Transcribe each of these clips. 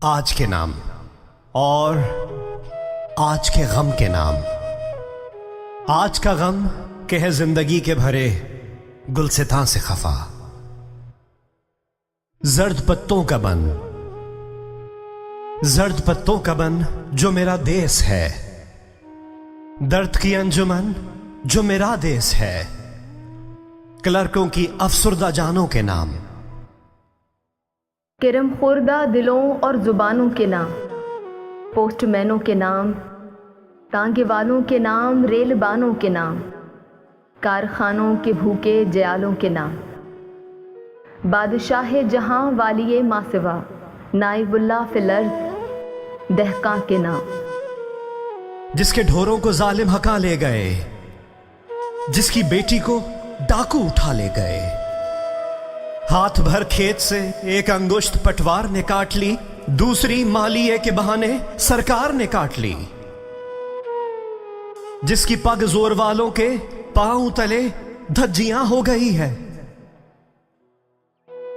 آج کے نام اور آج کے غم کے نام۔ آج کا غم کہ ہے زندگی کے بھرے گلستاں سے خفا، زرد پتوں کا بن، زرد پتوں کا بن جو میرا دیس ہے، درد کی انجمن جو میرا دیس ہے، کلرکوں کی افسردہ جانوں کے نام، کرم خوردہ دلوں اور زبانوں کے نام، پوسٹ مینوں کے نام، تانگے والوں کے نام، ریل بانوں کے نام، کارخانوں کے بھوکے جیالوں کے نام، بادشاہ جہاں والی ماسوا، نائب اللہ فی الارض دہقاں کے نام، جس کے ڈھوروں کو ظالم ہکا لے گئے، جس کی بیٹی کو ڈاکو اٹھا لے گئے، ہاتھ بھر کھیت سے ایک انگشت پٹوار نے کاٹ لی، دوسری مالیے کے بہانے سرکار نے کاٹ لی، جس کی پگ زور والوں کے پاؤں تلے دھجیاں ہو گئی ہے،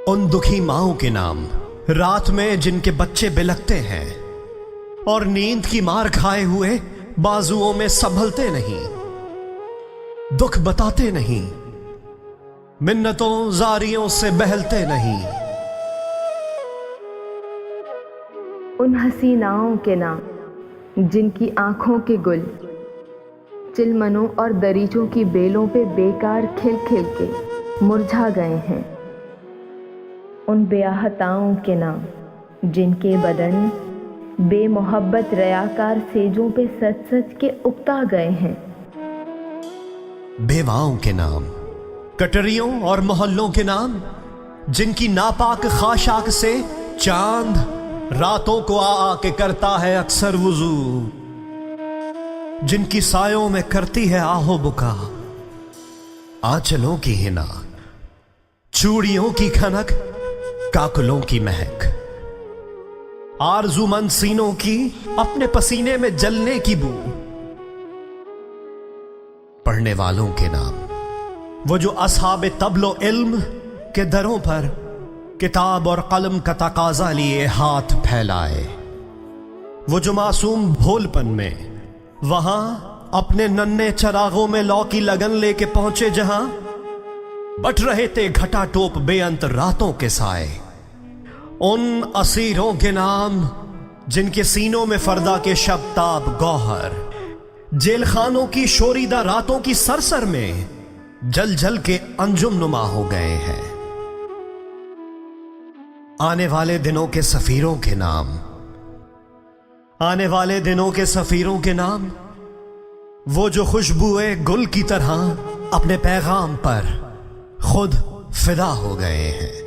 ان دکھی ماؤں کے نام، رات میں جن کے بچے بلکتے ہیں اور نیند کی مار کھائے ہوئے بازوؤں میں سنبھلتے نہیں، دکھ بتاتے نہیں، منتوں زاریوں سے بہلتے نہیں، ان حسیناؤں کے نام جن کی آنکھوں کے گل چلمنوں اور دریچوں کی بیلوں پہ بیکار کھل کھل کے مرجھا گئے ہیں، ان بیاہتاؤں کے نام جن کے بدن بے محبت ریاکار سیجوں پہ سچ سچ کے اکتا گئے ہیں، بیواؤں کے نام، کٹریوں اور محلوں کے نام جن کی ناپاک خاشاک سے چاند راتوں کو آ کے کرتا ہے اکثر وضو، جن کی سایوں میں کرتی ہے آہو بکا، آنچلوں کی ہنا، چوڑیوں کی کھنک، کاکلوں کی مہک، آرزو مند سینوں کی اپنے پسینے میں جلنے کی بو، پڑھنے والوں کے نام وہ جو اصحاب طبل و علم کے دروں پر کتاب اور قلم کا تقاضا لیے ہاتھ پھیلائے، وہ جو معصوم بھولپن میں وہاں اپنے ننھے چراغوں میں لو کی لگن لے کے پہنچے جہاں بٹ رہے تھے گھٹا ٹوپ بے انت راتوں کے سائے، ان اسیروں کے نام جن کے سینوں میں فردا کے شبتاب گوہر جیل خانوں کی شوریدہ راتوں کی سرسر میں جل جل کے انجم نما ہو گئے ہیں، آنے والے دنوں کے سفیروں کے نام، آنے والے دنوں کے سفیروں کے نام وہ جو خوشبوئے گل کی طرح اپنے پیغام پر خود فدا ہو گئے ہیں۔